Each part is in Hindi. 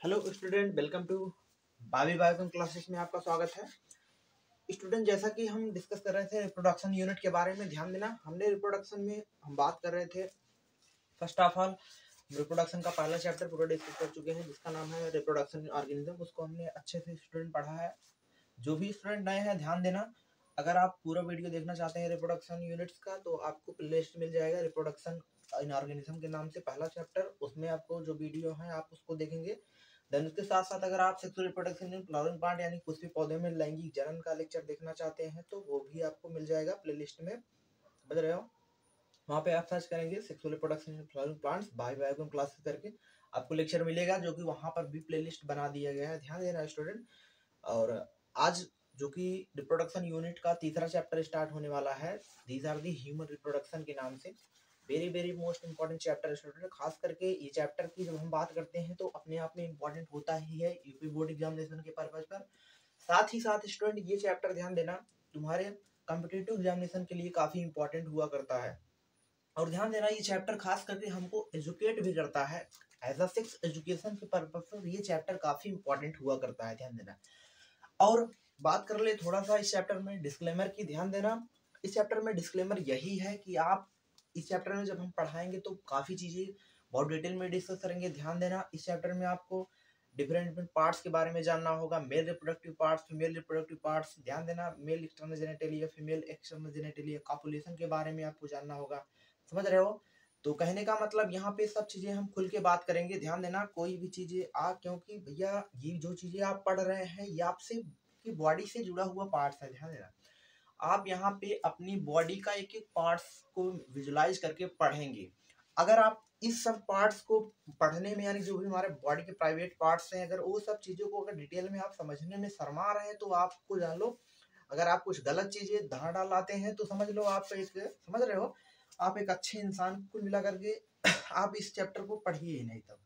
हेलो स्टूडेंट, वेलकम टू भाभी बायोकॉम क्लासेस में आपका स्वागत है। स्टूडेंट, जैसा कि हम डिस्कस कर रहे थे रिप्रोडक्शन यूनिट के बारे में, ध्यान देना। हमने रिप्रोडक्शन में हम बात कर रहे थे। फर्स्ट ऑफ ऑल, रिप्रोडक्शन का पहला चैप्टर पूरा डिस्कस कर चुके हैं जिसका नाम है रिप्रोडक्शन ऑर्गेनिज्म। उसको हमने अच्छे से स्टूडेंट पढ़ा है। जो भी स्टूडेंट नए हैं ध्यान देना, अगर आप पूरा वीडियो देखना चाहते हैं रिप्रोडक्शन यूनिट्स का तो आपको प्लेलिस्ट मिल जाएगा रिप्रोडक्शन इन ऑर्गेनिज्म के नाम से, पहला चैप्टर। उसमें आपको जो वीडियो है आप उसको देखेंगे। देन उसके साथ साथ अगर आप sexual reproduction in flowering plant यानी कुछ भी पौधे में लैंगिक जनन का लेक्चर देखना चाहते हैं तो वो भी आपको मिल जाएगा प्लेलिस्ट में, समझ रहे हो। वहाँ पे आप सर्च करेंगे sexual reproduction in flowering plants by Biocom classes करके, आपको लेक्चर मिलेगा जो कि वहाँ पर भी प्लेलिस्ट बना दिया गया है। ध्यान देना स्टूडेंट। और आज जो कि रिप्रोडक्शन यूनिट का तीसरा चैप्टर स्टार्ट होने वाला है, these are the human reproduction के नाम से। Very very most important chapter student. खास करके ये चैप्टर की जब हम बात करते हैं तो अपने आप में इंपॉर्टेंट होता ही है यूपी बोर्ड एग्जामिनेशन के पर्पज पर। साथ ही साथ स्टूडेंट ये चैप्टर ध्यान देना तुम्हारे कॉम्पिटिटिव एग्जामिनेशन के लिए काफी इंपॉर्टेंट हुआ करता है। और ध्यान देना ये चैप्टर खास करके हमको एजुकेट भी करता है। एज अ सेक्स एजुकेशन के पर्पज पर ये चैप्टर काफी इंपॉर्टेंट हुआ करता है, ध्यान देना। और बात कर ले थोड़ा सा इस चैप्टर में डिस्क्लेमर की, ध्यान देना। इस चैप्टर में डिस्क्लेमर यही है कि आप इस चैप्टर में जब हम पढ़ाएंगे तो काफ़ी चीज़ें बहुत डिटेल में डिस्कस करेंगे। ध्यान देना, इस चैप्टर में आपको डिफरेंट डिफरेंट पार्ट्स के बारे में जानना होगा। Male reproductive parts, female reproductive parts, ध्यान देना, male external genitalia, female external genitalia, copulation के बारे में आपको जानना होगा, समझ रहे हो। तो कहने का मतलब यहाँ पे सब चीज़ें हम खुल के बात करेंगे। ध्यान देना, कोई भी चीज़ें क्योंकि भैया ये जो चीज़ें आप पढ़ रहे हैं ये आपसे की बॉडी से जुड़ा हुआ पार्ट्स है। ध्यान देना, आप यहाँ पे अपनी बॉडी का एक एक पार्ट्स को विजुलाइज करके पढ़ेंगे। अगर आप इस सब पार्ट्स को पढ़ने में, यानी जो भी हमारे बॉडी के प्राइवेट पार्ट्स हैं, अगर वो सब चीज़ों को अगर डिटेल में आप समझने में शर्मा रहे हैं तो आपको जान लो, अगर आप कुछ गलत चीज़ें धार डाल लाते हैं तो समझ लो आप एक, समझ रहे हो, आप एक अच्छे इंसान कुल मिला करके आप इस चैप्टर को पढ़िए ही नहीं। तब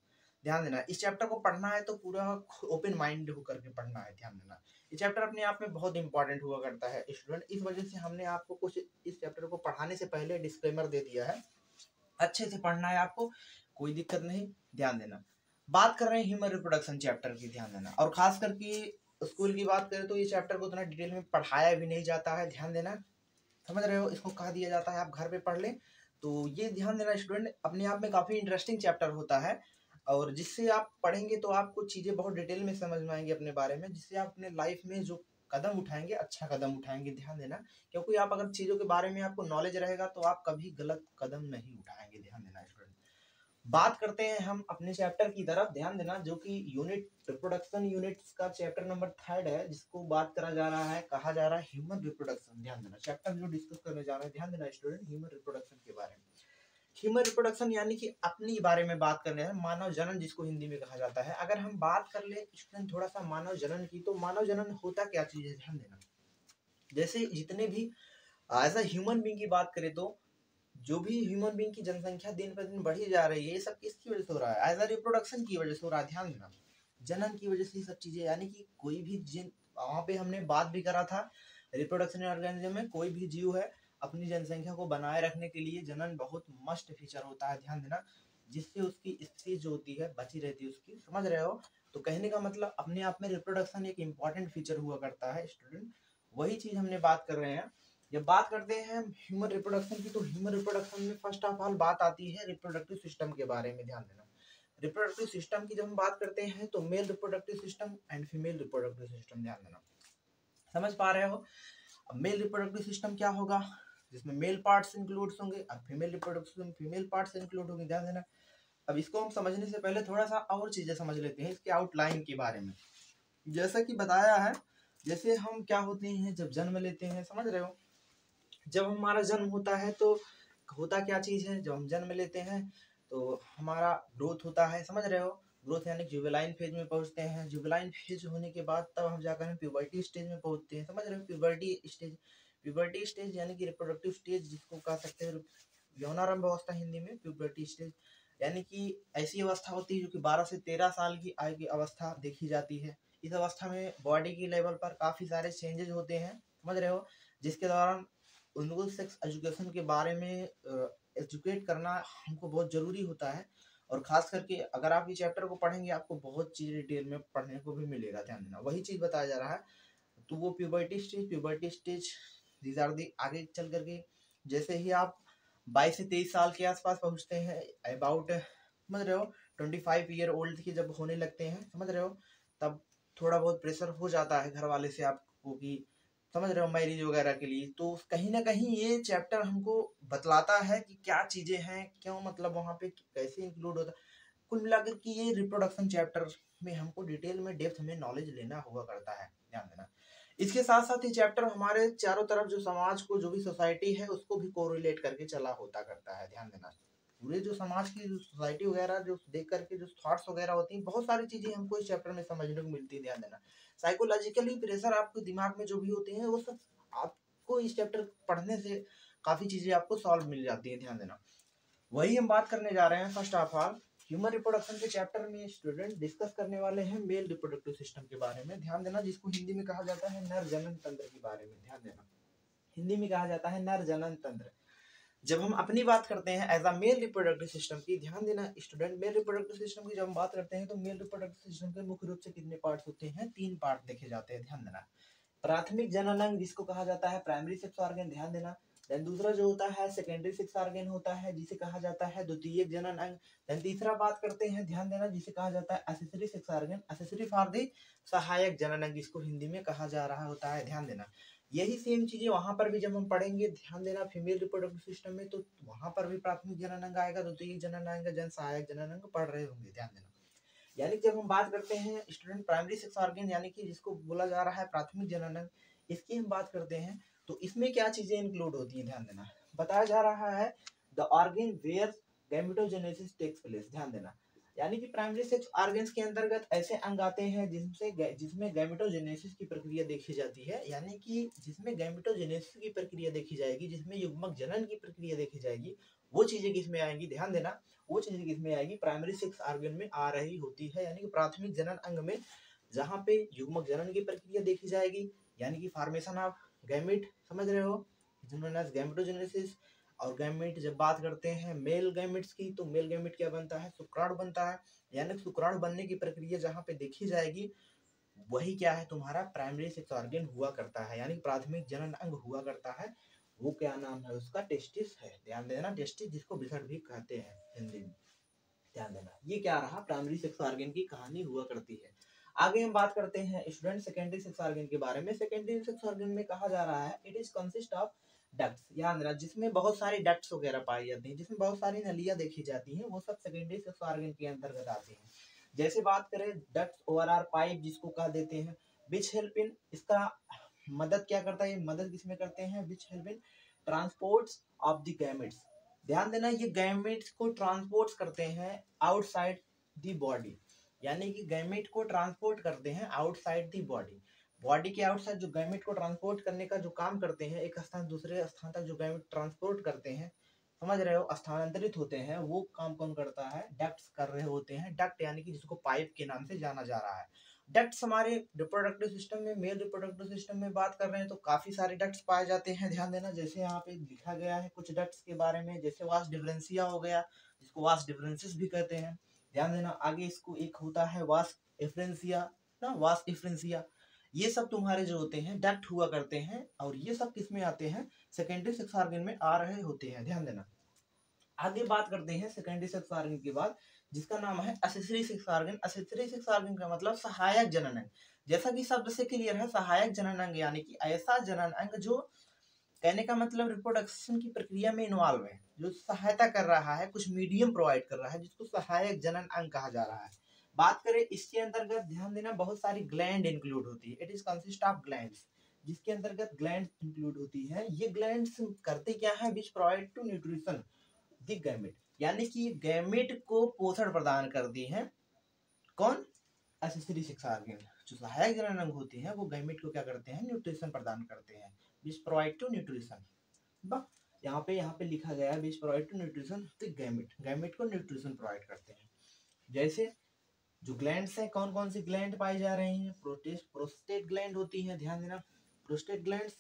ध्यान देना, इस चैप्टर को पढ़ना है तो पूरा ओपन माइंड होकर के पढ़ना है। ध्यान देना, ये चैप्टर अपने आप में बहुत इंपॉर्टेंट हुआ करता है स्टूडेंट। इस वजह से हमने आपको कुछ इस चैप्टर को पढ़ाने से पहले डिस्क्लेमर दे दिया है। अच्छे से पढ़ना है आपको, कोई दिक्कत नहीं। ध्यान देना, बात कर रहे हैं ह्यूमन रिप्रोडक्शन चैप्टर की, ध्यान देना। और खास करके स्कूल की बात करें तो ये चैप्टर को उतना डिटेल में पढ़ाया भी नहीं जाता है। ध्यान देना, समझ रहे हो, इसको कहा दिया जाता है आप घर पे पढ़ लें। तो ये ध्यान देना स्टूडेंट, अपने आप में काफ़ी इंटरेस्टिंग चैप्टर होता है और जिससे आप पढ़ेंगे तो आपको चीज़ें बहुत डिटेल में समझ में आएंगी अपने बारे में, जिससे आप अपने लाइफ में जो कदम उठाएंगे अच्छा कदम उठाएंगे। ध्यान देना, क्योंकि आप अगर चीज़ों के बारे में आपको नॉलेज रहेगा तो आप कभी गलत कदम नहीं उठाएंगे। ध्यान देना स्टूडेंट। बात करते हैं हम अपने चैप्टर की तरफ। ध्यान देना, जो कि यूनिट रिप्रोडक्शन यूनिट्स का चैप्टर नंबर 3 है, जिसको बात करा जा रहा है, कहा जा रहा है ह्यूमन रिप्रोडक्शन। ध्यान देना, चैप्टर जो डिस्कस करने जा रहे हैं, ध्यान देना स्टूडेंट, ह्यूमन रिप्रोडक्शन के बारे में। ह्यूमन रिप्रोडक्शन यानी कि अपनी बारे में बात करने हैं, मानव जनन जिसको हिंदी में कहा जाता है। अगर हम बात कर ले स्टूडेंट थोड़ा सा मानव जनन की, तो मानव जनन होता क्या चीज है, ध्यान देना। जैसे जितने भी एज अ ह्यूमन बींग की बात करें तो जो भी ह्यूमन बींग की जनसंख्या दिन पर दिन बढ़ी जा रही है, ये सब किसकी वजह से हो रहा है, एज अ रिप्रोडक्शन की वजह से हो रहा है। ध्यान देना, जनन की वजह से सब चीजें, यानी कि कोई भी जिन, वहां पे हमने बात भी करा था रिप्रोडक्शन ऑर्गेनिज्म में, कोई भी जीव है अपनी जनसंख्या को बनाए रखने के लिए जनन बहुत मस्ट फीचर होता है। ध्यान देना, जिससे उसकी स्पीच जो होती है बची रहती है उसकी, समझ रहे हो। तो कहने का मतलब अपने आप में रिप्रोडक्शन एक इंपॉर्टेंट फीचर हुआ करता है स्टूडेंट, वही चीज हमने बात कर रहे हैं। जब बात करते हैं ह्यूमन रिप्रोडक्शन की, तो ह्यूमन रिप्रोडक्शन में फर्स्ट ऑफ ऑल बात आती है रिप्रोडक्टिव सिस्टम के बारे में। ध्यान देना, रिप्रोडक्टिव सिस्टम की जब हम बात करते हैं तो mail reproductive system and female reproductive system, ध्यान देना, समझ पा रहे हो। अब मेल रिप्रोडक्टिव सिस्टम क्या होगा, जिसमें मेल पार्ट्स इंक्लूड होंगे, और female reproductive female parts include होंगे। ध्यान देना, अब इसको हम समझने से पहले थोड़ा सा और चीजें समझ लेते हैं इसके आउटलाइन के बारे में। जैसा कि बताया है, जैसे हम क्या होते हैं जब जन्म लेते हैं, समझ रहे हो, जब हमारा जन्म होता है तो होता क्या चीज़ है, जब हम जन्म लेते हैं तो हमारा ग्रोथ होता है, समझ रहे हो। ग्रोथ यानी जुवेलाइन फेज में पहुंचते हैं, जुवेलाइन फेज होने के बाद तब हम जाकर हम प्यूबर्टी स्टेज में पहुंचते हैं, समझ रहे हो। प्यूबर्टी स्टेज, प्यूबर्टी स्टेज यानी कि रिप्रोडक्टिव स्टेज जिसको कह सकते हैं यौनारंभ अवस्था हिंदी में, प्यूबर्टी स्टेज यानी कि ऐसी अवस्था होती है जो कि 12 से 13 साल की आयु की अवस्था देखी जाती है। इस अवस्था में बॉडी की लेवल पर काफ़ी सारे चेंजेस होते हैं, समझ रहे हो, जिसके दौरान उनको सेक्स एजुकेशन के बारे में एजुकेट करना हमको बहुत ज़रूरी होता है। और खास करके अगर आप ये चैप्टर को पढ़ेंगे आपको बहुत चीज़ डिटेल में पढ़ने को भी मिलेगा, ध्यान देना। वही चीज़ बताया जा रहा है। तो वो puberty stage these are the, आगे चल करके जैसे ही आप 22 से 23 साल के आसपास पहुंचते हैं, अबाउट समझ रहे हो 25 ईयर ओल्ड के जब होने लगते हैं, समझ रहे हो, तब थोड़ा बहुत प्रेशर हो जाता है घर वाले से आपको कि समझ रहे हो मैरिज वगैरह के लिए। तो कहीं ना कहीं ये चैप्टर हमको बतलाता है कि क्या चीज़ें हैं, क्यों मतलब वहाँ पे कैसे इंक्लूड होता है। कुल मिलाकर कि ये रिप्रोडक्शन चैप्टर में हमको डिटेल में डेप्थ में नॉलेज लेना हुआ करता है, ध्यान देना। इसके साथ साथ ये चैप्टर हमारे चारों तरफ जो समाज को, जो भी सोसाइटी है उसको भी कोरिलेट करके चला होता करता है, ध्यान देना। पूरे जो समाज की सोसाइटी वगैरह जो देख करके जो थॉट्स वगैरह होती हैं, बहुत सारी चीजें हमको इस चैप्टर में समझने को मिलती है, ध्यान देना। साइकोलॉजिकली प्रेशर आपके दिमाग में जो भी होते हैं वो सब आपको इस चैप्टर पढ़ने से काफी चीजें आपको सॉल्व मिल जाती है, ध्यान देना। वही हम बात करने जा रहे हैं। First of all human reproduction के चैप्टर में स्टूडेंट डिस्कस करने वाले हैं मेल रिप्रोडक्टिव सिस्टम के बारे में, ध्यान देना, जिसको हिंदी में कहा जाता है नर जनन तंत्र के बारे में, ध्यान देना। हिंदी में कहा जाता है नर जनन तंत्र। जब हम अपनी बात करते हैं as a male reproductive system की, ध्यान देना स्टूडेंट, मेल रिप्रोडक्टिव सिस्टम की जब हम बात करते हैं तो मेल रिप्रोडक्टिव सिस्टम के मुख्य रूप से कितने पार्ट्स होते हैं? 3 पार्ट देखे जाते हैं, ध्यान देना। प्राथमिक जननांग जिसको कहा जाता है प्राइमरी सेक्स ऑर्गन, ध्यान देना। देन दूसरा जो होता है सेकेंडरी सेक्स ऑर्गन होता है जिसे कहा जाता है द्वितीयक जनन अंग। देन तीसरा बात करते हैं, ध्यान देना, जिसे कहा जाता है accessory sex organ, accessory for the सहायक जनन अंग, जिसको हिंदी में कहा जा रहा होता है, ध्यान देना। यही सेम चीजें वहां पर भी जब हम पढ़ेंगे, ध्यान देना, फीमेल रिप्रोडक्टिव सिस्टम में, तो वहां पर भी प्राथमिक जनन अंग आएगा, द्वितीयक जनन अंग, जन सहायक जनन अंग पढ़ रहे होंगे, ध्यान देना। यानी जब हम बात करते हैं स्टूडेंट प्राइमरी सेक्स ऑर्गन यानी कि जिसको बोला जा रहा है प्राथमिक जनन अंग, इसकी हम बात करते हैं तो इसमें क्या चीजें इंक्लूड होती हैं, ध्यान देना। बताया जा रहा है the organ where gametogenesis takes place, ध्यान देना। यानी कि प्राइमरी सेक्स ऑर्गन्स के अंतर्गत ऐसे अंग आते हैं जिसमें गैमेटोजेनेसिस की प्रक्रिया देखी जाती है, यानी कि जिसमें गैमेटोजेनेसिस की प्रक्रिया देखी जाएगी, जिसमें युग्मक जनन की प्रक्रिया देखी जाएगी, वो चीजें किसमें आएंगी, ध्यान देना, वो चीजें किसमें आएगी? प्राइमरी सेक्स ऑर्गन में आ रही होती है, यानी कि प्राथमिक जनन अंग में, जहां पे युग्मक जनन की प्रक्रिया देखी जाएगी, यानी कि फॉर्मेशन ऑफ गैमेट, समझ रहे हो, गैमेटोजेनेसिस। और गैमेट जब बात करते हैं मेल गैमेट्स की, तो मेल गैमेट क्या बनता है? शुक्राणु बनता है, यानी शुक्राणु बनने की प्रक्रिया जहां पे देखी जाएगी वही क्या है? तुम्हारा प्राइमरी सेक्स ऑर्गन हुआ करता है, यानी प्राथमिक जनन अंग हुआ करता है। वो क्या नाम है उसका? टेस्टिस है, ध्यान देना, टेस्टिस, जिसको बिसड़ भी कहते हैं हिंदी में, ध्यान देना। ये क्या रहा? प्राइमरी सेक्स ऑर्गन की कहानी हुआ करती है। आगे हम बात करते हैं स्टूडेंट सेकेंडरी सेक्स ऑर्गन के बारे में। सेकेंडरी सेक्स ऑर्गन में कहा जा रहा है it is consist of ducts, याद रखना, जिसमें बहुत सारी डक्ट्स वगैरह पाई जाती हैं, जिसमें बहुत सारी नलियां देखी जाती हैं, वो सब सेकेंडरी सेक्स ऑर्गन के अंतर्गत आती हैं। जैसे बात करें डक्ट्स ओवरआर पाइप जिसको कह देते हैं, विच हेल्प इन, इसका मदद क्या करता है? ये मदद किसमें करते हैं? Which help in transports of the gametes, ध्यान देना, ये गैमेट्स को ट्रांसपोर्ट करते हैं आउटसाइड द बॉडी, यानी कि गैमेट को ट्रांसपोर्ट करते हैं आउटसाइड द बॉडी। बॉडी के आउटसाइड जो गैमेट को ट्रांसपोर्ट करने का जो काम करते हैं, एक स्थान दूसरे स्थान तक जो गैमेट ट्रांसपोर्ट करते हैं, समझ रहे हो, स्थानांतरित होते हैं, वो काम कौन करता है? डक्ट्स कर रहे होते हैं। डक्ट यानी कि जिसको पाइप के नाम से जाना जा रहा है। डक्ट्स हमारे रिप्रोडक्टिव सिस्टम में, मेल रिप्रोडक्टिव सिस्टम में बात कर रहे हैं तो काफी सारे डक्ट्स पाए जाते हैं, ध्यान देना। जैसे यहाँ पे लिखा गया है कुछ डक्ट्स के बारे में, जैसे वास डिफरेंसिया हो गया, जिसको वास डिफरेंसिस भी कहते हैं, ध्यान देना। आगे इसको एक होता है वास एफ्रेंसिया ना, वास डिफरेंसिया। ये सब तुम्हारे जो होते हैं डक्ट हुआ करते हैं, और ये सब किसमें आते हैं? सेकेंडरी सेक्स ऑर्गन में आ रहे होते हैं, ध्यान देना। आगे बात करते हैं सेकेंडरी सेक्स ऑर्गन के बाद, जिसका नाम है accessory sex organ. Accessory sex organ का मतलब सहायक जनन अंग, जैसा कि शब्द से क्लियर है, सहायक जनन अंग यानी कि ऐसा जनन अंग जो, कहने का मतलब रिप्रोडक्शन की प्रक्रिया में इन्वॉल्व है, जो सहायता कर रहा है, कुछ मीडियम प्रोवाइड कर रहा है, जिसको सहायक जनन अंग कहा जा रहा है। बात करें इसके अंतर्गत, ध्यान देना, बहुत सारी ग्लैंड इंक्लूड होती है। It is consist of glands, जिसके अंतर्गत ग्लैंड इंक्लूड होती है। ये ग्लैंड्स करते क्या है? Which provide to nutrition the gamete, यानी कि गैमेट को पोषण प्रदान करती है। कौन? Accessory sex organ. जो सहायक जनन अंग होते हैं वो गैमेट को क्या करते हैं? न्यूट्रिशन प्रदान करते हैं, विच प्रोवाइड टू न्यूट्रिशन। यहाँ पे लिखा गया है which provide to nutrition the gamete, gamete को न्यूट्रिशन प्रोवाइड करते हैं। जैसे जो ग्लैंड्स हैं, कौन कौन सी ग्लैंड पाई जा रही हैं? प्रोस्टेट ग्लैंड होती है, ध्यान देना, प्रोस्टेट ग्लैंड्स।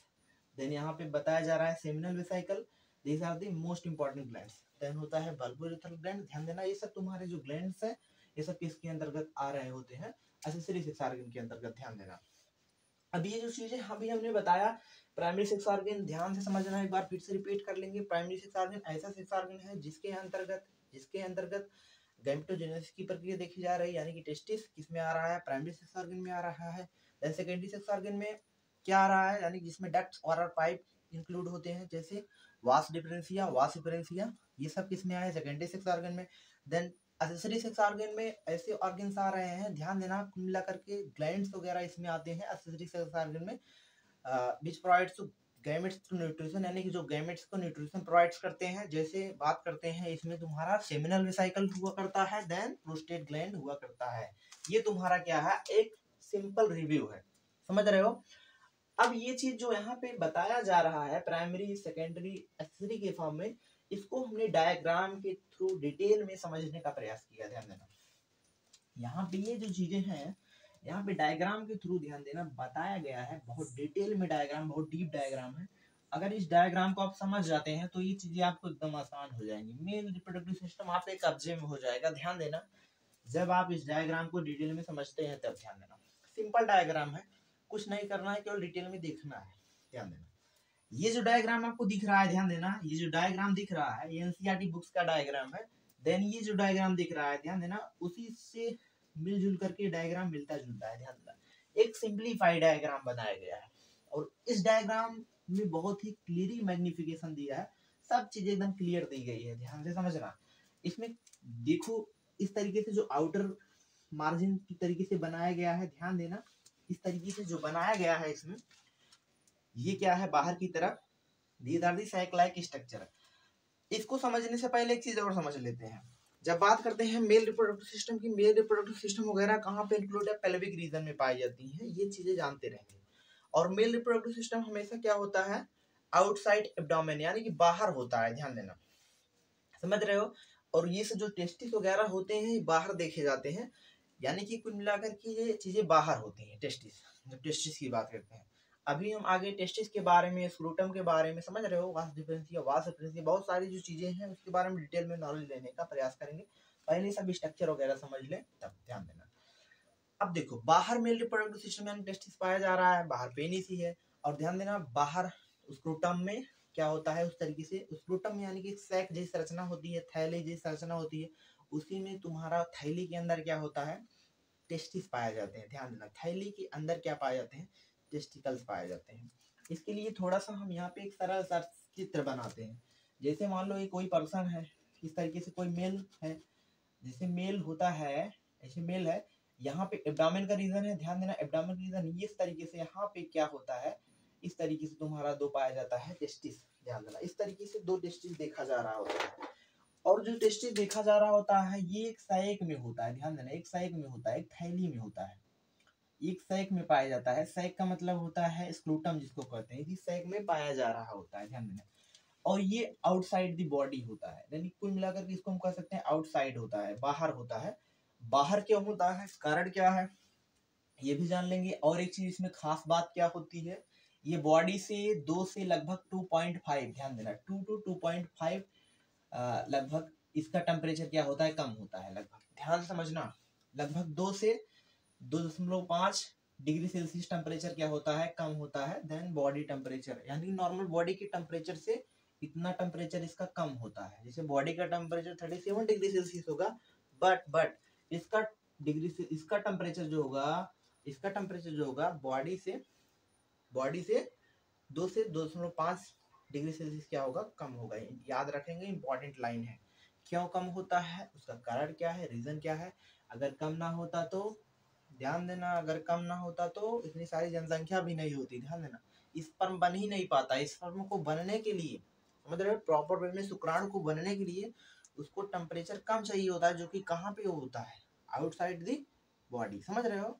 देन यहाँ पे बताया जा रहा है seminal vesicle, these are the most important glands. Then होता है बल्बोरेथ्रल ग्लैंड। ध्यान देना ये सब तुम्हारे जो ग्लैंड्स है ये सब किसके अंतर्गत आ रहे होते हैं, एक्सेसरी सेक्स ऑर्गन के अंतर्गत। ध्यान देना। अब ये जो चीजें अभी हमने बताया प्राइमरी सेक्स ऑर्गन ध्यान से समझना, एक बार फिर से रिपीट कर लेंगे। प्राइमरी सेक्स ऑर्गन ऐसा सेक्स ऑर्गन है जिसके अंतर्गत गैमेटोजेनेसिस की प्रक्रिया देखी जा रही है, यानी कि टेस्टिस किसमें आ रहा है, प्राइमरी सेक्स ऑर्गन में आ रहा है। देन सेकेंडरी सेक्स ऑर्गन में क्या आ रहा है, यानी जिसमें डक्ट्स और पाइप इंक्लूड होते हैं, जैसे वास डिफरेंशिया ये सब किसमें आए, सेकेंडरी सेक्स ऑर्गन में। देन एक्सेसरी सेक्स ऑर्गन में ऐसे ऑर्गन्स आ रहे हैं, ध्यान देना, कुल मिलाकर के ग्लैंड्स वगैरह इसमें आते हैं एक्सेसरी सेक्स ऑर्गन में, which provides to gametes to nutrition, यानी कि जो गैमेट्स को न्यूट्रिशन प्रोवाइड्स करते हैं। जैसे बात करते हैं इसमें तुम्हारा सेमिनल वेसिकल हुआ करता है, देन प्रोस्टेट ग्लैंड हुआ करता है। ये तुम्हारा क्या है, एक सिंपल रिव्यू है, समझ रहे हो। अब ये चीज जो यहाँ पे बताया जा रहा है प्राइमरी सेकेंडरी एक्सेसरी के फॉर्म में, इसको हमने डायग्राम के थ्रू डिटेल में समझने का प्रयास किया। ध्यान देना यहाँ पे ये जो चीजें हैं यहाँ पे डायग्राम के थ्रू ध्यान देना बताया गया है, बहुत डिटेल में डायग्राम, बहुत डीप डायग्राम है। अगर इस डायग्राम को आप समझ जाते हैं तो ये चीजें आपको एकदम आसान हो जाएंगी, मेल रिप्रोडक्टिव सिस्टम आपके कब्जे में हो जाएगा। ध्यान देना जब आप इस डायग्राम को डिटेल में समझते हैं तब ध्यान देना, सिंपल डायग्राम है, कुछ नहीं करना है, केवल डिटेल में देखना है। ध्यान देना ये जो डायग्राम आपको दिख रहा है, ध्यान देना ये जो डायग्राम दिख रहा है ये एनसीईआरटी बुक्स का डायग्राम है। देन ये जो डायग्राम दिख रहा है ध्यान देना उसी से मिलजुल करके डायग्राम मिलता जुलता है। ध्यान देना एक सिंप्लीफाइड डायग्राम बनाया गया है और इस डायग्राम में बहुत ही क्लियरली मैग्निफिकेशन दिया है, सब चीजें एकदम क्लियर दी गई है, ध्यान से समझना। इसमें देखो इस तरीके से जो आउटर मार्जिन की तरीके से बनाया गया है, ध्यान देना इस तरीके से जो बनाया गया है इसमें, ये क्या है बाहर की तरफ, these are the sac like structure. इसको समझने से पहले एक चीज और समझ लेते हैं, जब बात करते हैं मेल रिप्रोडक्टिव सिस्टम की, मेल रिप्रोडक्टिव सिस्टम वगैरह कहाँ पे इंक्लूड है, पेल्विक रीजन में पाई जाती है, ये चीजें जानते रहेंगे। और मेल रिप्रोडक्टिव सिस्टम हमेशा क्या होता है, आउटसाइड एब्डोमेन, यानी कि बाहर होता है, ध्यान देना, समझ रहे हो। और ये जो टेस्टिस वगैरह होते हैं बाहर देखे जाते हैं, यानी कि कुल मिलाकर के ये चीजें बाहर होती हैं टेस्टिस, जब टेस्टिस की बात करते हैं। अभी हम आगे टेस्टिस के बारे में, स्क्रूटम के बारे में, समझ रहे हो, वास डिफरेंशिया, बहुत सारी जो चीजें हैं उसके बारे में डिटेल में नॉलेज लेने का प्रयास करेंगे। पहले सब स्ट्रक्चर वगैरह समझ ले तब ध्यान देना। अब देखो बाहर मेल रिप्रोडक्टिव सिस्टम में टेस्टिस पाया जा रहा है, बाहर पेनिस ही है। और ध्यान देना बाहर स्क्रूटम में क्या होता है, उस तरीके से स्क्रूटम यानी कि सैक जैसी रचना होती है, थैली जैसी रचना होती है, उसी में तुम्हारा थैली के अंदर क्या होता है, टेस्टिस पाए जाते हैं। ध्यान देना थैली के अंदर क्या पाए जाते हैं, टेस्टिकल्स पाए जाते हैं। इसके लिए थोड़ा सा हम यहाँ पे एक सरल सा चित्र बनाते हैं। जैसे मान लो ये कोई पर्सन है, इस तरीके से कोई मेल है, जैसे मेल होता है ऐसे मेल है, यहाँ पे एब्डोमेन का रीजन है, ध्यान देना एब्डोमेन रीजन ये इस तरीके से, यहाँ पे क्या होता है इस तरीके से तुम्हारा दो पाया जाता है टेस्टिस। ध्यान देना इस तरीके से दो टेस्टिस देखा जा रहा होता है, और जो टेस्टिस देखा जा रहा होता है ये एक सैक में होता है। ध्यान देना एक सैक में होता है, एक थैली में होता है, एक सैक में पाया जाता है। सैक का मतलब होता है स्क्रूटम जिसको कहते हैं, इसी सैक में पाया जा रहा होता है। ध्यान देना और ये आउटसाइड द बॉडी होता है, यानी कुल मिलाकर के इसको हम कह सकते हैं आउटसाइड होता है, बाहर होता है। बाहर क्यों होता है, कारण क्या है ये भी जान लेंगे। और एक चीज इसमें खास बात क्या होती है, ये बॉडी से 2 से लगभग 2.5, ध्यान देना 2 to 2.5 लगभग इसका टेम्परेचर क्या होता है, कम होता है लगभग, ध्यान समझना, लगभग 2 से 2.5 डिग्री सेल्सियस टेम्परेचर क्या होता है, कम होता है देन बॉडी टेम्परेचर, यानी नॉर्मल बॉडी के टेम्परेचर से इतना टेम्परेचर इसका कम होता है। जैसे बॉडी का टेम्परेचर 37 डिग्री सेल्सियस होगा, बट इसका डिग्री से इसका टेम्परेचर जो होगा बॉडी से 2 से 2.5 डिग्री सेल्सियस क्या होगा, कम होगा। याद रखेंगे, इंपॉर्टेंट लाइन है। क्यों कम होता है, उसका कारण क्या है, रीजन क्या है। अगर कम ना होता तो, ध्यान देना, अगर कम ना होता तो इतनी सारी जनसंख्या भी नहीं होती। ध्यान देना स्पर्म बन ही नहीं पाता, स्पर्म को बनने के लिए, समझ रहे हो, प्रॉपर वे में शुक्राणु को बनने के लिए उसको टेम्परेचर कम चाहिए होता है, जो कि कहाँ पे होता है, आउटसाइड द बॉडी, समझ रहे हो,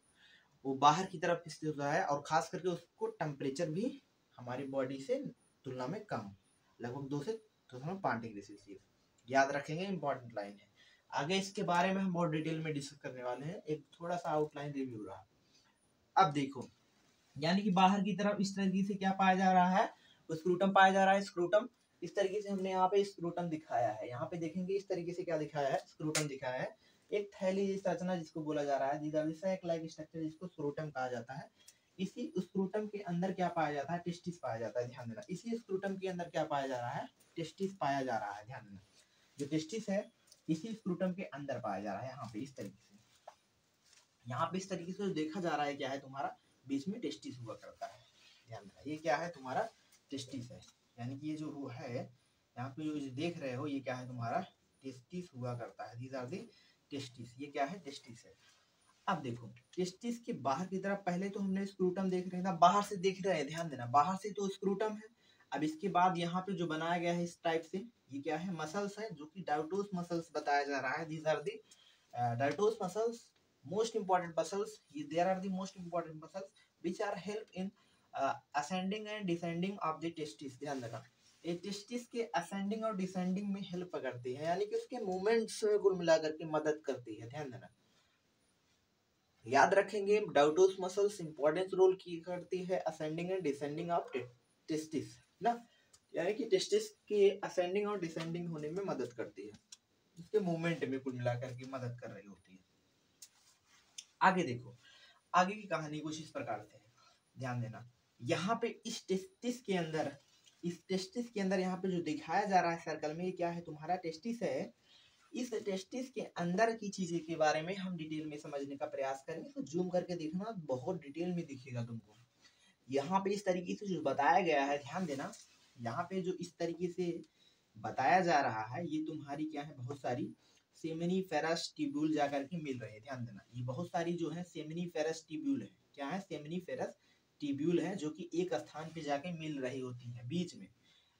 वो बाहर की तरफ स्थित होता है। और खास करके उसको टेम्परेचर भी हमारी बॉडी से तुलना में कम, लगभग 2 से 2.5 डिग्री सेल्सियस। याद रखेंगे, इंपॉर्टेंट लाइन है। आगे इसके बारे में हम बहुत डिटेल में डिस्कस करने वाले हैं, एक थोड़ा सा आउटलाइन रिव्यू रहा। अब देखो यानी कि बाहर की तरफ इस तरीके से क्या पाया जा रहा है, स्क्रूटम पाया जा रहा है, स्क्रूटम इस तरीके से हमने यहाँ पे स्क्रूटम दिखाया है। यहाँ पे देखेंगे इस तरीके से क्या दिखाया है, स्क्रूटम दिखाया है, एक थैली जैसी संरचना जिसको बोला जा रहा है, these are the sac like structure जिसको स्क्रूटम कहा जाता है। इसी स्क्रूटम के अंदर क्या पाया जाता है, टेस्टिस पाया जाता है, ध्यान देना। इसी स्क्रूटम के अंदर क्या पाया जा रहा है, टेस्टिस पाया जा रहा है, ध्यान देना। जो टेस्टिस है इसी स्क्रूटम के अंदर पाया जा रहा है, यहाँ पे इस तरीके से, यहाँ पे इस तरीके से देखा जा रहा है क्या है तुम्हारा, बीच में टेस्टिस हुआ करता है, ध्यान देना। ये क्या है तुम्हारा, टेस्टिस है, यानी कि ये जो है यहाँ पे जो देख रहे हो ये क्या है तुम्हारा, टेस्टिस हुआ करता है, दीज आर दी टेस्टिस, ये क्या है, टेस्टिस है। अब देखो टेस्टिस के बाहर की तरफ, पहले तो हमने स्क्रूटम देख रहे थे, बाहर से देख रहे हैं, ध्यान देना, बाहर से तो स्क्रूटम है। अब इसके बाद यहाँ पे जो बनाया गया है इस टाइप से, ये क्या है, मसल्स है, जो कि डायोटोस मसल्स बताया जा रहा है, these are the dartos muscles, most important muscles, ये there are the most important muscles which are help in ascending and descending of the testis, ध्यान देना। ये टेस्टिस के असेंडिंग और डिसेंडिंग में हेल्प करती है, यानी कि उसके मूवमेंट्स में कुल मिलाकर के मदद करती है, ध्यान देना। याद रखेंगे डायोटोस मसल्स इंपॉर्टेंट रोल की करती है ascending and descending of testis ना, यानी कि टेस्टिस के असेंडिंग और डिसेंडिंग होने में मदद करती है, उसके मूवमेंट में कुल मिलाकर के मदद कर रही होती है। आगे देखो, आगे की कहानी कुछ इस प्रकार से है, ध्यान देना। यहाँ पे इस टेस्टिस के अंदर, इस टेस्टिस के अंदर यहाँ पे जो दिखाया जा रहा है सर्कल में, ये क्या है तुम्हारा, टेस्टिस है। इस टेस्टिस के अंदर की चीजें के बारे में हम डिटेल में समझने का प्रयास करेंगे, तो जूम करके देखना, बहुत डिटेल में दिखेगा तुमको। यहाँ पे इस तरीके से जो बताया गया है, ध्यान देना, यहाँ पे जो इस तरीके से बताया जा रहा है, ये तुम्हारी क्या है, बहुत सारी सेमिनिफेरस ट्यूब्यूल जाकर के मिल रहे हैं, ध्यान देना। ये बहुत सारी जो है सेमिनिफेरस ट्यूब्यूल है, क्या है, सेमिनिफेरस ट्यूब्यूल है, जो कि एक स्थान पे जाके मिल रही होती है बीच में।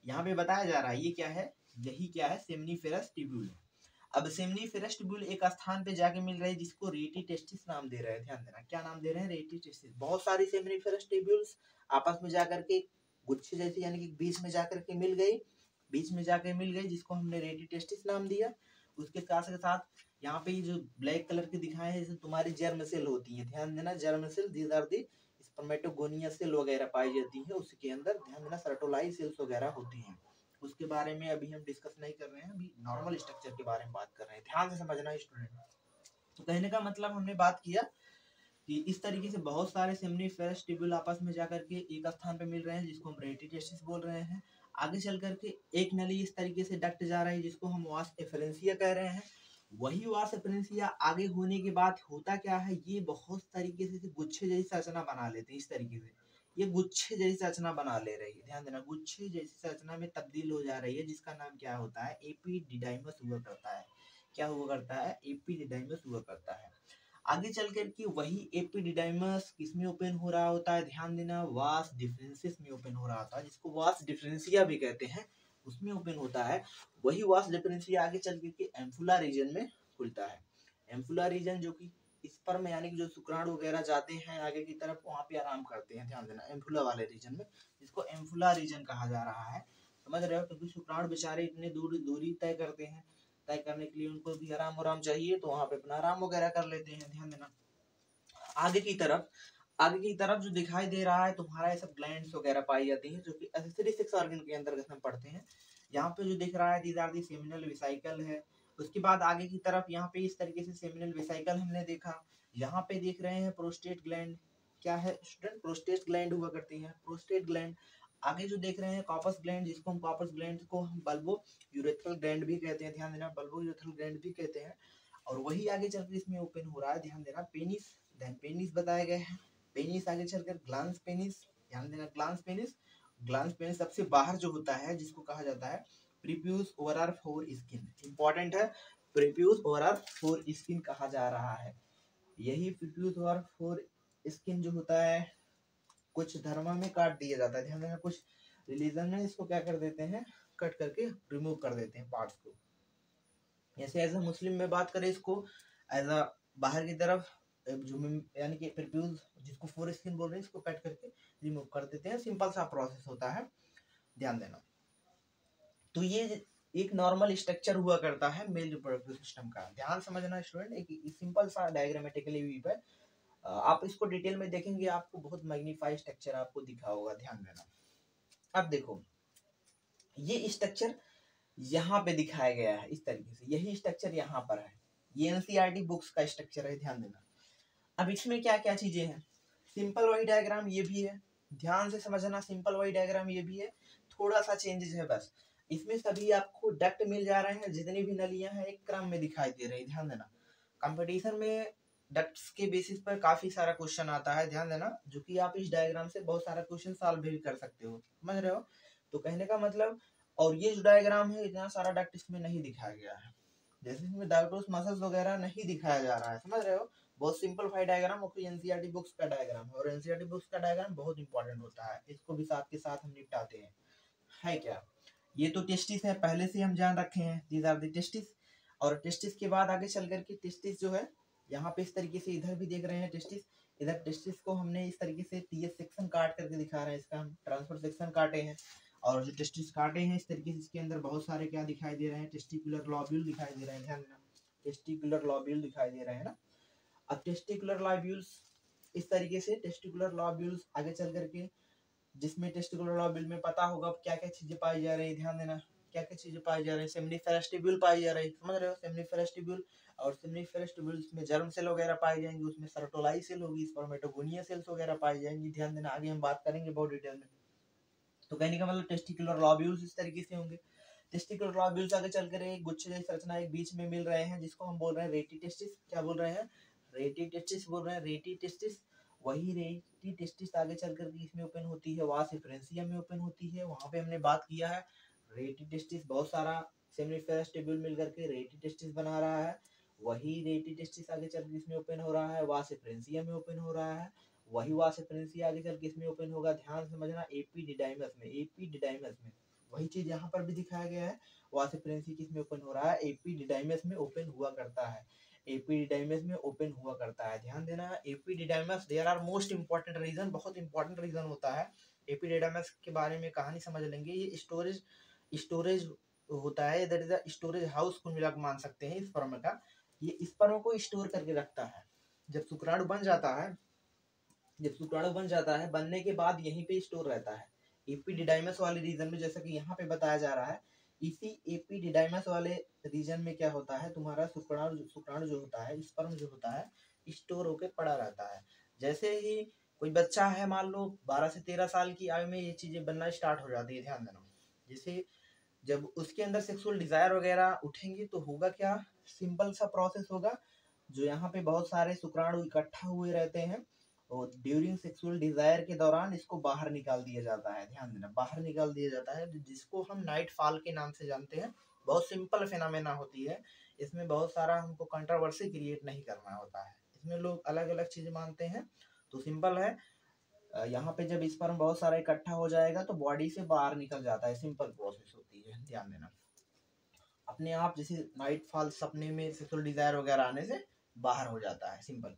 यहाँ पे बताया जा रहा है ये क्या है, यही क्या है, सेमिनिफेरस ट्यूब्यूल है। अब सेमिनिफेरस ट्यूब्यूल एक स्थान पे जाके मिल रहे हैं, जिसको रेटी टेस्टिस नाम दे रहे हैं, ध्यान देना। क्या नाम दे रहे हैं, रेटी टेस्टिस। बहुत सारी सेमिनिफेरस ट्यूब्यूल्स आपस में जाकर के गुच्छे जैसे, यानी कि बीच में जाकर के मिल गई, बीच में जाकर मिल गई, जिसको हमने रेटी टेस्टिस नाम दिया। उसके साथ साथ यहाँ पे जो ब्लैक कलर के दिखाए हैं, जैसे तुम्हारी जर्म सेल होती है, ध्यान देना, germ cell, these are the spermatogonia cell वगैरह पाई जाती है, उसके अंदर ध्यान देना सर्टोलाई सेल्स वगैरह होती हैं। उसके बारे में अभी हम डिस्कस नहीं कर रहे हैं, अभी नॉर्मल स्ट्रक्चर के बारे में बात कर रहे हैं, ध्यान से समझना स्टूडेंट। तो कहने का मतलब हमने बात किया कि इस तरीके से बहुत सारे सेमिनिफेरस ट्यूब्यूल आपस में जाकर के एक स्थान पे मिल रहे हैं, जिसको हम रेटी टेस्टिस बोल रहे हैं। आगे चल करके एक नली इस तरीके से डक्ट जा रही है, जिसको हम वास एफरेंसिया कह रहे हैं। वही वास एफरेंसिया आगे होने के बाद होता क्या है, ये बहुत तरीके से गुच्छे जैसी संरचना बना लेते हैं, इस तरीके से ये गुच्छे जैसी संरचना बना ले रही है, ध्यान देना, गुच्छे जैसी संरचना में तब्दील हो जा रही है, जिसका नाम क्या होता है, एपिडिडाइमस हुआ करता है। क्या हुआ करता है, एपिडिडाइमस हुआ करता है। आगे चल कर के वही एपिडिडाइमस किसमें ओपन हो रहा होता है, ध्यान देना, वास डिफरेंसिस में ओपन हो रहा होता है, जिसको वास डिफरेंसिया भी कहते हैं, उसमें ओपन होता है। वही वास डिफरेंसिया आगे चल के एम्फुला रीजन में खुलता है। एम्फुला रीजन जो कि स्पर्म यानी कि जो शुक्राणु वगैरह जाते हैं आगे की तरफ, वहां पे आराम करते हैं, ध्यान देना, एम्फुला वाले रीजन में, जिसको एम्फुला रीजन कहा जा रहा है, समझ रहे हो। क्योंकि शुक्राणु बेचारे इतने दूरी तय करते हैं, तय करने के लिए उनको भी आराम चाहिए, तो वहां पे अपना आराम वगैरह कर लेते हैं, ध्यान देना। आगे की तरफ जो दिखाई दे रहा है तुम्हारा, ये सब ग्लैंड्स वगैरह पाई जाती हैं, जो कि एक्सेसरी सेक्स ऑर्गन के अंतर्गत हम पढ़ते हैं। यहाँ पे जो दिख रहा है, these are the seminal vesicle है। उसके बाद आगे की तरफ यहाँ पे इस तरीके से सेमिनल वेसिकल हमने देखा। यहाँ पे देख रहे हैं प्रोस्टेट ग्लैंड, क्या है स्टूडेंट, प्रोस्टेट ग्लैंड हुआ करती है, प्रोस्टेट ग्लैंड। आगे जो देख रहे हैं कॉपस ग्लैंड, जिसको हम कॉपस ग्लैंड को हम बल्बो यूरेथ्रल ग्लैंड भी कहते हैं, ध्यान देना, बल्बो यूरेथ्रल ग्लैंड भी कहते हैं। और वही आगे चलकर इसमें ओपन हो रहा है, ध्यान देना, पेनिस, देन पेनिस बताए गए हैं, पेनिस आगे चलकर ग्लांस पेनिस, ध्यान देना, ग्लांस पेनिस। ग्लांस पेनिस सबसे बाहर जो होता है, जिसको कहा जाता है प्रीप्यूस ओवरर फोर स्किन, इंपॉर्टेंट है, प्रीप्यूस ओवरर फोर स्किन कहा जा रहा है। यही प्रीप्यूस ओवरर फोर स्किन जो होता है, कुछ धर्म में काट दिया जाता है, ध्यान देना, कुछ रिलीजन में इसको क्या कर देते हैं, कट करके रिमूव कर देते हैं पार्ट्स को। जैसे एज अ मुस्लिम में बात करें, इसको एज अ बाहर की तरफ जो यानी कि प्रीप्यूज जिसको फोर स्किन बोल रहे हैं, इसको कट करके रिमूव कर देते हैं, सिंपल सा प्रोसेस होता है, ध्यान देना। तो ये एक नॉर्मल स्ट्रक्चर हुआ करता है मेल रिप्रोडक्टिव सिस्टम का, ध्यान समझना स्टूडेंट, एक सिंपल सा डायग्रामेटिकली व्यू है। आप इसको डिटेल में देखेंगे, आपको बहुत मैग्नीफाइड स्ट्रक्चर आपको दिखा होगा, ध्यान देना। अब देखो ये स्ट्रक्चर यहाँ पे दिखाया गया है इस तरीके से, यही स्ट्रक्चर यहाँ पर है। ये एनसीईआरटी बुक्स का स्ट्रक्चर है, ध्यान देना। अब इसमें क्या क्या चीजें हैं, सिंपल वाई डायग्राम ये भी है, ध्यान से समझना, सिंपल वाई डायग्राम ये भी है, थोड़ा सा चेंजेस है बस। इसमें सभी आपको डक्ट मिल जा रहे हैं, जितनी भी नलियां हैं एक क्रम में दिखाई दे रही है, ध्यान देना। कंपटीशन में डक्ट्स के बेसिस पर काफी सारा क्वेश्चन आता है, ध्यान देना, जो कि आप इस डायग्राम से बहुत सारा क्वेश्चन सॉल्व भी कर सकते हो, समझ रहे हो। तो कहने का मतलब, और ये जो डायग्राम है इतना सारा डक्ट इसमें नहीं दिखाया गया है, जैसे इसमें डायग्नोस मसल्स वगैरह नहीं दिखाया जा रहा है, समझ रहे हो। बहुत सिंपलीफाइड डायग्राम और एनसीईआरटी बुक्स का डायग्राम है, और एनसीईआरटी बुक्स का डायग्राम बहुत इंपॉर्टेंट होता है, इसको भी साथ के साथ हम निपटाते हैं, है क्या। ये तो टेस्टिस है, पहले से हम जान रखे हैं, दीज आर द टेस्टिस। और टेस्टिस के बाद आगे चल करके टेस्टिस जो है यहाँ पे इस तरीके से, इधर भी देख रहे हैं टेस्टिस, इधर टेस्टिस को हमने इस तरीके से टीएस सेक्शन काट करके दिखा रहे हैं, इसका हम ट्रांसफर सेक्शन काटे हैं, और जो टेस्टिस काटे हैं इस तरीके से, इसके अंदर बहुत सारे क्या दिखाई दे रहे हैं, टेस्टिकुलर लॉब्यूल दिखाई दे रहे हैं, ध्यान देना, टेस्टिकुलर लॉब्यूल दिखाई दे रहे हैं ना। अब टेस्टिकुलर लॉब्यूल्स इस तरीके से, टेस्टिकुलर लॉब्यूल्स आगे चल करके, जिसमें टेस्टिकुलर लॉब्यूल में पता होगा क्या क्या चीजें पाई जा रही है, ध्यान देना, क्या क्या चीजें पाई जा रही है, सेमिनिफेरस ट्यूब्यूल पाई जा रही है, समझ रहे हो, सेमिनिफेरस ट्यूब्यूल। और सेमिनिफेरस ट्यूब्यूल में जर्म सेल वगैरह पाई जाएंगी, उसमें सर्टोलाई सेल होगी, स्पर्मेटोगोनिया सेल्स वगैरह पाई जाएंगी, ध्यान देना, आगे हम बात करेंगे बहुत डिटेल में। तो कहने का मतलब टेस्टिकुलर लॉब्यूल्स इस तरीके से होंगे। टेस्टिकुलर लॉब्यूल्स आगे चलकर एक गुच्छे जैसी रचना एक बीच में मिल रहे हैं, जिसको हम बोल रहे हैं रेटी टेस्टिस। क्या बोल रहे हैं, रेटी टेस्टिस बोल रहे हैं, रेटी टेस्टिस। वही रेटी टेस्टिस आगे चलकर इसमें ओपन होती है, वास डिफरेंशिया में ओपन होती है, वहां पे हमने बात किया है। रेटी टेस्टिस बहुत सारा सेमिनिफेरस ट्यूब्यूल मिलकर के रेटी टेस्टिस बना रहा है, वही रेटी टेस्टिस आगे चलकर इसमें ओपन हो रहा है, वास डिफरेंशिया में ओपन हो रहा है, वही वासेफरेंसिया आगे चल के इसमें ओपन होगा, ध्यान समझना, एपीडिडाइमस में, एपीडिडाइमस में वही चीज यहाँ पर भी दिखाया गया है, वासेफरेंसी किसमें ओपन हो रहा है, एपीडिडाइमस में ओपन हुआ करता है, एपीडिडाइमस में ओपन हुआ करता है, ध्यान देना। Epididymis there are most important region, बहुत इंपॉर्टेंट रीजन होता है। एपीडिडाइमस के बारे में कहानी समझ लेंगे, ये स्टोरेज स्टोरेज होता है, that is a storage house को मिला मान सकते हैं स्पर्म का, ये स्पर्म को स्टोर करके रखता है। जब शुक्राणु बन जाता है, जब शुक्राणु बन जाता है, बनने के बाद यहीं पे स्टोर रहता है एपीडिडाइमस वाले रीजन में, जैसा कि यहाँ पे बताया जा रहा है। इसी एपीडिडाइमस वाले रीजन में क्या होता है, तुम्हारा शुक्राणु जो होता है, स्पर्म जो होता है, स्टोर होके पड़ा रहता है। जैसे ही कोई बच्चा है, मान लो 12 से 13 साल की आयु में ये चीजें बनना स्टार्ट हो जाती है, ध्यान देना। जैसे जब उसके अंदर सेक्सुअल डिजायर वगैरह उठेंगे तो होगा क्या, सिंपल सा प्रोसेस होगा, जो यहाँ पे बहुत सारे शुक्राणु इकट्ठा हुए रहते हैं, और ड्यूरिंग सेक्सुअल डिजायर के दौरान इसको बाहर निकाल दिया जाता है, ध्यान देना, बाहर निकाल दिया जाता है, जिसको हम नाइट फॉल के नाम से जानते हैं। बहुत सिंपल फिनोमेना होती है, इसमें बहुत सारा हमको कंट्रोवर्सी क्रिएट नहीं करना होता है, इसमें लोग अलग अलग चीज मानते हैं, तो सिंपल है। यहाँ पे जब स्पर्म बहुत सारा इकट्ठा हो जाएगा तो बॉडी से बाहर निकल जाता है, सिंपल प्रोसेस होती है, ध्यान देना, अपने आप, जैसे नाइट फॉल सपने में सेक्सुअल डिजायर वगैरह आने से बाहर हो जाता है, सिंपल।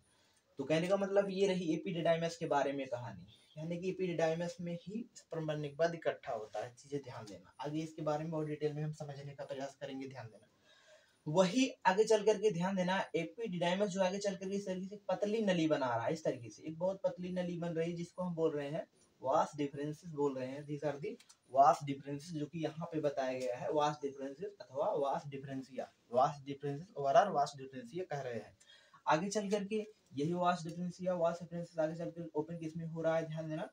तो कहने का मतलब ये रही एपीडिडाइमस के बारे में कहानी, यानी कि एपीडिडाइमस में ही स्पर्म बनने के बाद इकट्ठा होता है, चीजें ध्यान देना, आगे इसके बारे में और डिटेल में हम समझने का प्रयास करेंगे, ध्यान देना। वही आगे चल करके ध्यान देना, एपीडिडाइमस जो आगे चल करके इस तरीके से पतली नली बना रहा है, इस तरीके से एक बहुत पतली नली बन रही है, जिसको हम बोल रहे हैं वास डिफरेंसेस बोल रहे हैं, दीस आर दी वास डिफरेंसेस, जो कि यहाँ पे बताया गया है, वास डिफरेंसेस अथवा वास डिफरेंशिया, वास डिफरेंसेस ओवरऑल वास डिफरेंशिया कह रहे हैं। आगे चल करके यही वास डिफरेंशिया, वास डिफरेंसेस आगे चल कर ओपन किसमें हो रहा है, ध्यान देना,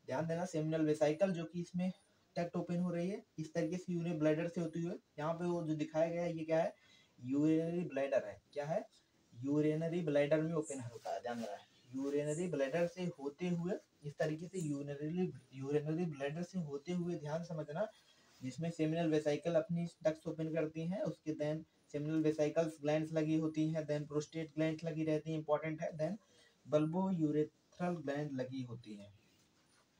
ध्यान देना, सेमिनल वेसाइकल, जो कि इसमें टैक्ट ओपन हो रही है इस तरीके से यूरिन ब्लैडर से होती हुई, यहाँ पे वो जो दिखाया गया है ये क्या है, यूरिनरी ब्लैडर है, क्या है, यूरिनरी ब्लैडर में ओपन होता है, ध्यान देना, यूरिनरी ब्लैडर से होते हुए, इस तरीके से यूरिनरी ब्लैडर से होते हुए, ध्यान समझना, जिसमें सेमिनल वेसाइकल अपनी डक्ट्स ओपन करती हैं, उसके देन सेमिनल वेसाइकल्स ग्लैंड्स लगी होती हैं, देन प्रोस्टेट ग्लैंड्स लगी रहती हैं, इंपॉर्टेंट है, देन बल्बो यूरेथ्रल ग्लैंड लगी होती हैं।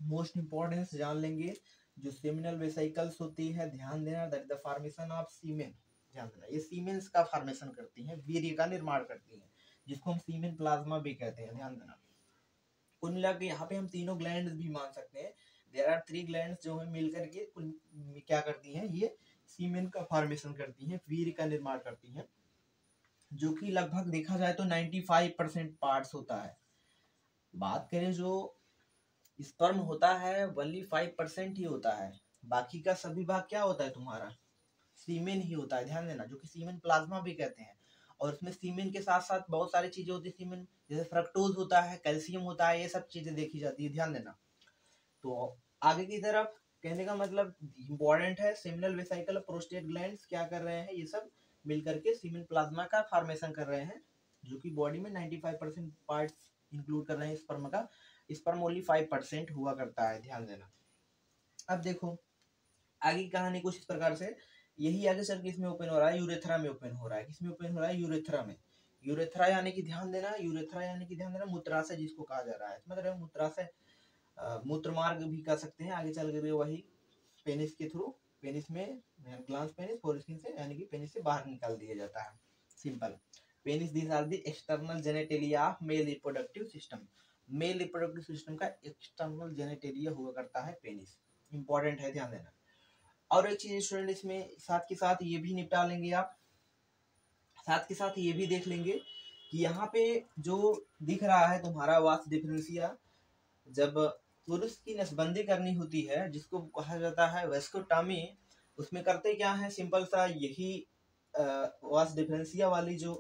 मोस्ट इंपॉर्टेंस जान लेंगे, जो सेमिनल वेसाइकल्स होती है, ध्यान देना, दैट द फॉर्मेशन ऑफ सीमेन, ध्यान देना, ये सीमेंस का फॉर्मेशन करती हैं, वीर्य का निर्माण करती हैं, जिसको हम सीमेन प्लाज्मा भी कहते हैं, ध्यान देना। कुल मिला के यहाँ पे हम तीनों ग्लैंड भी मान सकते हैं, देयर आर 3 ग्लैंड्स जो है मिलकर के कुल क्या करती हैं, ये सीमेन का फॉर्मेशन करती हैं, वीर्य का निर्माण करती हैं, जो कि लगभग देखा जाए तो 95% पार्ट्स होता है। बात करें जो स्पर्म होता है, ओनली 5% ही होता है, बाकी का सभी भाग क्या होता है तुम्हारा, सीमेन ही होता है, ध्यान देना, जो कि सीमेन प्लाज्मा भी कहते हैं। और उसमें सीमेन के साथ साथ बहुत सारी चीजें होती है सीमेन, जैसे फ्रक्टोज होता है, कैल्शियम होता है, ये सब चीजें देखी जाती है, ध्यान देना। तो आगे की तरफ कहने का मतलब इंपॉर्टेंट है, सेमिनल वेसिकल प्रोस्टेट ग्लैंड्स क्या कर रहे हैं, ये सब मिल करके सीमेन प्लाज्मा का फॉर्मेशन कर रहे हैं, जो कि बॉडी में 95% पार्ट्स इंक्लूड कर रहे हैं स्पर्म का। स्पर्म ओनली 5% हुआ करता है, ध्यान देना। अब देखो आगे की कहानी कुछ इस प्रकार से, यही आगे चल के इसमें ओपन हो रहा है, यूरेथ्रा में ओपन हो रहा है। किसमें ओपन हो रहा है, यूरेथ्रा में। यूरेथ्रा यानी कि ध्यान देना, यूरेथ्रा यानी कि ध्यान देना, मूत्राशय जिसको कहा जा रहा है, मतलब मूत्राशय, मूत्र मार्ग भी कह सकते हैं आगे चल के, वही पेनिस के थ्रू, पेनिस में ग्लांस पेनिस फोरस्किन से, यानी कि पेनिस से बाहर निकाल दिया जाता है, simple. Penis this are the external genitalia of male reproductive system. Male reproductive system का एक्सटर्नल जेनेटेलिया हुआ करता है पेनिस, इंपॉर्टेंट है, ध्यान देना। और एक चीज स्टूडेंट इसमें साथ के साथ ये भी निपटा लेंगे आप, साथ के साथ ये भी देख लेंगे कि यहाँ पे जो दिख रहा है तुम्हारा वास डिफरेंशिया, जब पुरुष की नसबंदी करनी होती है जिसको कहा जाता है वेस्कोटॉमी, उसमें करते क्या है, सिंपल सा यही वास डिफरेंशिया वाली जो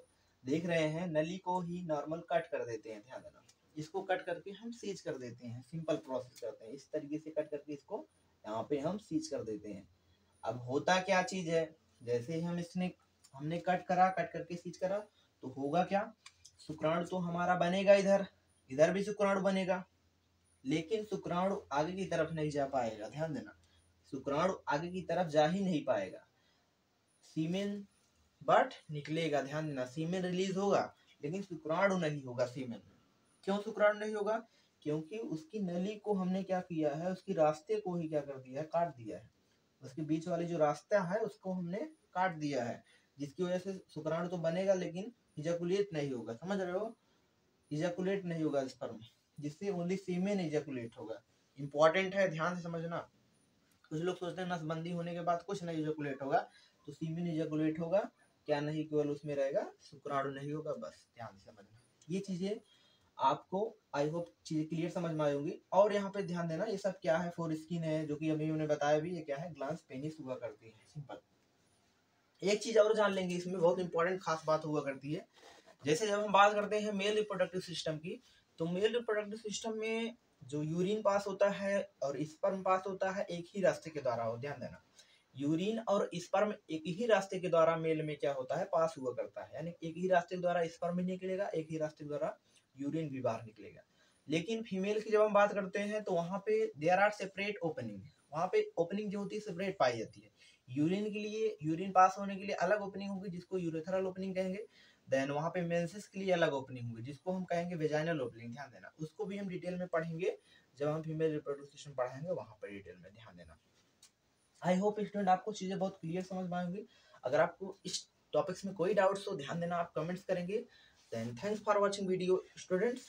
देख रहे हैं नली को ही नॉर्मल कट कर देते हैं, ध्यान देना। इसको कट करके हम सीज कर देते हैं, सिंपल प्रोसेस करते हैं, इस तरीके से कट करके इसको यहाँ पे हम सीज कर देते हैं। अब होता क्या चीज है, जैसे ही हमने कट करा, कट करके सीज करा, तो होगा क्या, शुक्राणु तो हमारा बनेगा, इधर इधर भी शुक्राणु बनेगा, लेकिन शुक्राणु आगे की तरफ नहीं जा पाएगा, ध्यान देना, शुक्राणु आगे की तरफ जा ही नहीं पाएगा। सीमेन बट निकलेगा, ध्यान देना, सीमेन रिलीज होगा लेकिन शुक्राणु नहीं होगा सीमेन। क्यों शुक्राणु नहीं होगा, क्योंकि उसकी नली को हमने क्या किया है, उसकी रास्ते को ही क्या कर दिया है, काट दिया है, उसके बीच वाली जो रास्ता है उसको हमने काट दिया है, जिसकी वजह से शुक्राणु तो बनेगा लेकिन इजैकुलेट नहीं होगा, समझ रहे हो, इजैकुलेट नहीं होगा स्पर्म, जिससे ओनली सीमेन इजैकुलेट होगा। इंपॉर्टेंट है, ध्यान से समझना। कुछ लोग सोचते हैं नसबंदी होने के बाद कुछ नहीं इजैकुलेट होगा, तो सीमेन इजैकुलेट होगा, क्या नहीं, केवल उसमें रहेगा, शुक्राणु नहीं होगा, बस ध्यान से समझना। ये चीजें आपको आई होप चीजें क्लियर समझ में आई होंगी। और यहाँ पे ध्यान देना, ये सब क्या है, फोरस्किन है, जो कि अभी मैंने बताया भी, ये क्या है, ग्लांस पेनिस हुआ करती है, सिंपल। एक चीज और जान लेंगे इसमें, बहुत इंपॉर्टेंट खास बात हुआ करती है, जैसे जब हम बात करते हैं मेल रिप्रोडक्टिव सिस्टम की, तो मेल रिप्रोडक्टिव सिस्टम में जो यूरिन पास होता है और स्पर्म पास होता है एक ही रास्ते के द्वारा हो, ध्यान देना, यूरिन और स्पर्म एक ही रास्ते के द्वारा मेल में क्या होता है, पास हुआ करता है, यानी एक ही रास्ते के द्वारा स्पर्म भी निकलेगा, एक ही रास्ते के द्वारा यूरिन भी बाहर निकलेगा। लेकिन फीमेल की जब हम बात करते हैं तो वहां पे देयर आर सेपरेट ओपनिंग, वहां पे ओपनिंग जो होती है सेपरेट पाई जाती है। यूरिन के लिए, यूरिन पास होने के लिए अलग ओपनिंग होगी जिसको यूरेथ्रल ओपनिंग कहेंगे, देन वहां पे मेंसेस के लिए अलग ओपनिंग होगी जिसको हम कहेंगे वेजाइनल ओपनिंग, ध्यान देना, उसको भी हम डिटेल में पढ़ेंगे जब हम फीमेल रिप्रोडक्टिव सिस्टम पढ़ाएंगे वहां पर डिटेल में, ध्यान देना। आई होप स्टूडेंट आपको चीजें बहुत क्लियर समझ में आएंगी। अगर आपको इस टॉपिक्स में कोई डाउट्स हो ध्यान देना, आप कमेंट्स करेंगे। Then thanks for watching video students.